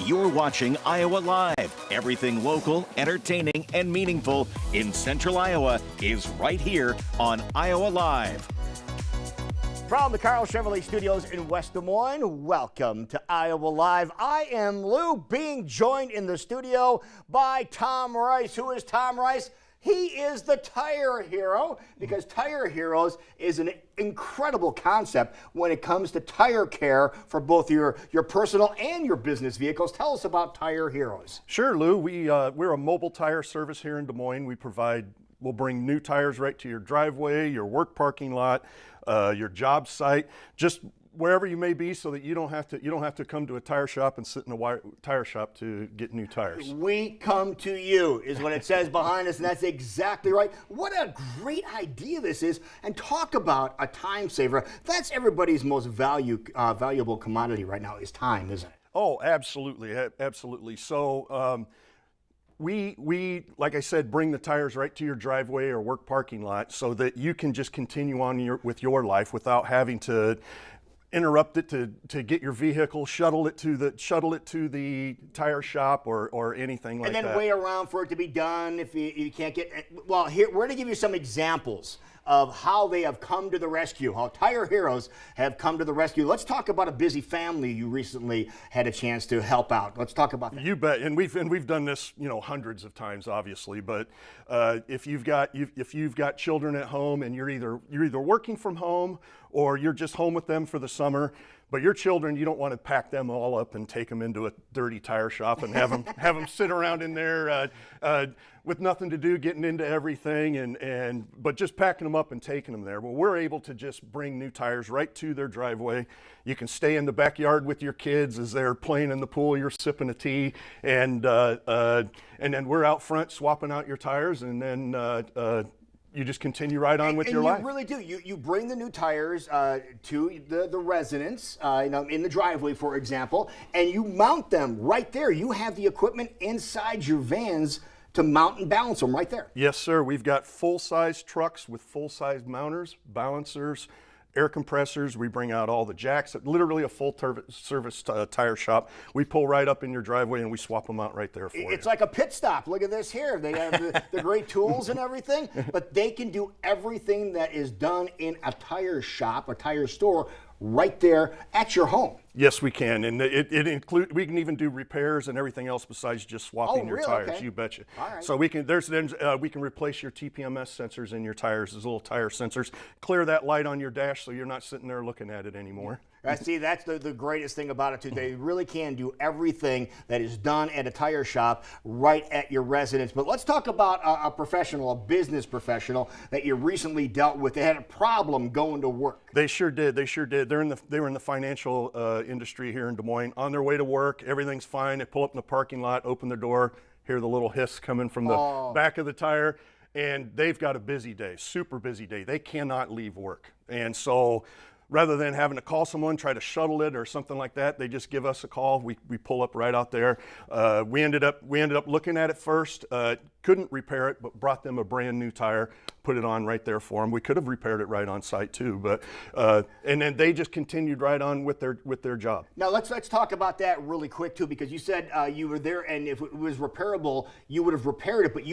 You're watching Iowa Live. Everything local, entertaining, and meaningful in Central Iowa is right here on Iowa Live. From the Carl Chevrolet Studios in West Des Moines, welcome to Iowa Live. I am Lou, being joined in the studio by Tom Rice. Who is Tom Rice? He is the Tire Hero, because Tire Heroes is an incredible concept when it comes to tire care for both your personal and your business vehicles. Tell us about Tire Heroes. Sure, Lou. We're a mobile tire service here in Des Moines. We'll bring new tires right to your driveway, your work parking lot, your job site, just wherever you may be, so that you don't have to come to a tire shop and sit in a tire shop to get new tires. We come to you is what it says behind us, and that's exactly right. What a great idea this is, and talk about a time saver. That's everybody's most valuable commodity right now is time, isn't it? Oh, absolutely, absolutely. So we, like I said, bring the tires right to your driveway or work parking lot, so that you can just continue on with your life without having to interrupt it to get your vehicle, shuttle it to the tire shop or anything like that. And then wait around for it to be done if you can't get. Well, here we're going to give you some examples of how they have come to the rescue, how Tire Heroes have come to the rescue. Let's talk about a busy family you recently had a chance to help out. Let's talk about that. You bet. And we've done this, hundreds of times, obviously. But if you've got children at home and you're either working from home or you're just home with them for the summer, but your children, you don't want to pack them all up and take them into a dirty tire shop and have them sit around in there with nothing to do, getting into everything, but just packing them up and taking them there. Well, we're able to just bring new tires right to their driveway. You can stay in the backyard with your kids as they're playing in the pool. You're sipping a tea, and then we're out front swapping out your tires, and then you just continue right on with your life. You really do. You bring the new tires to the residents, in the driveway, for example, and you mount them right there. You have the equipment inside your vans to mount and balance them right there. Yes, sir. We've got full-size trucks with full-size mounters, balancers, air compressors. We bring out all the jacks, literally a full-service tire shop. We pull right up in your driveway and we swap them out right there for you. It's like a pit stop. Look at this here. They have the great tools and everything, but they can do everything that is done in a tire shop, a tire store, right there at your home. Yes, we can, and we can even do repairs and everything else besides just swapping your tires. Okay. You betcha. All right. So we can replace your TPMS sensors in your tires, those little tire sensors. Clear that light on your dash so you're not sitting there looking at it anymore. See, that's the greatest thing about it, too. They really can do everything that is done at a tire shop right at your residence. But let's talk about a professional, a business professional that you recently dealt with. They had a problem going to work. They sure did. They were in the financial industry here in Des Moines. On their way to work, everything's fine. They pull up in the parking lot, open the door, hear the little hiss coming from the back of the tire, and they've got a busy day, super busy day. They cannot leave work. And so rather than having to call someone, try to shuttle it or something like that, they just give us a call. We pull up right out there. We ended up looking at it first, couldn't repair it, but brought them a brand new tire, put it on right there for them. We could have repaired it right on site too, but and then they just continued right on with their job. Now let's talk about that really quick too, because you said you were there, and if it was repairable, you would have repaired it. But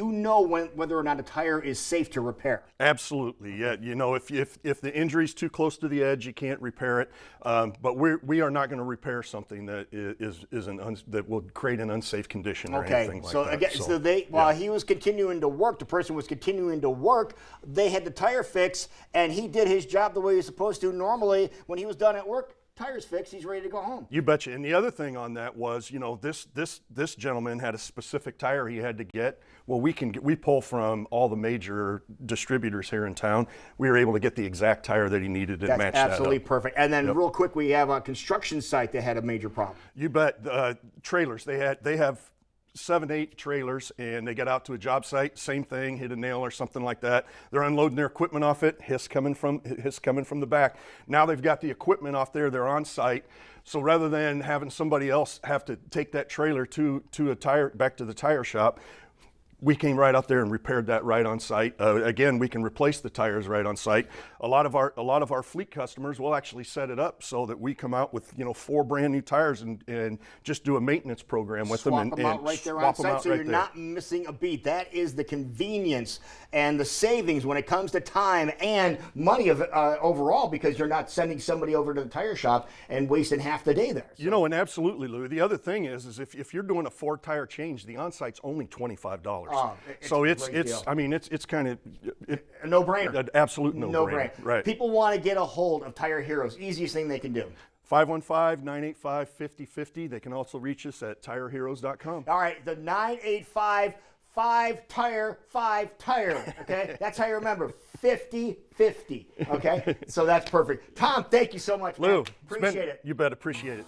whether or not a tire is safe to repair. Absolutely, yeah. If the injury's too close to the edge, you can't repair it. But we are not going to repair something that that will create an unsafe condition or anything like that. Again, while he was continuing to work, the person was continuing to work. They had the tire fixed, and he did his job the way he's supposed to. Normally, when he was done at work, tire's fixed, he's ready to go home. You betcha. And the other thing on that was, this gentleman had a specific tire he had to get. Well, we pull from all the major distributors here in town. We were able to get the exact tire that he needed and match that up. That's absolutely perfect. And then real quick, we have a construction site that had a major problem. You bet. Trailers. They have 7-8 trailers, and they get out to a job site, same thing, hit a nail or something like that. They're unloading their equipment off it, hiss coming from the back. Now they've got the equipment off there, they're on site. So rather than having somebody else have to take that trailer back to the tire shop, we came right out there and repaired that right on site. Again, we can replace the tires right on site. A lot of our fleet customers will actually set it up so that we come out with 4 brand new tires and just do a maintenance program with them and out right there on site, so you're not missing a beat. That is the convenience and the savings when it comes to time and money overall, because you're not sending somebody over to the tire shop and wasting half the day there. So. And absolutely, Lou. The other thing is if you're doing a 4 tire change, the on-site's only $25. So it's kind of a no-brainer. An absolute no-brainer. Right. People want to get a hold of Tire Heroes. Easiest thing they can do. 515-985-5050. They can also reach us at tireheroes.com. All right, the 985-5-TIRE, 5-TIRE, okay? That's how you remember, 50-50, okay? So that's perfect. Tom, thank you so much, Lou, man. Appreciate it. You bet, appreciate it.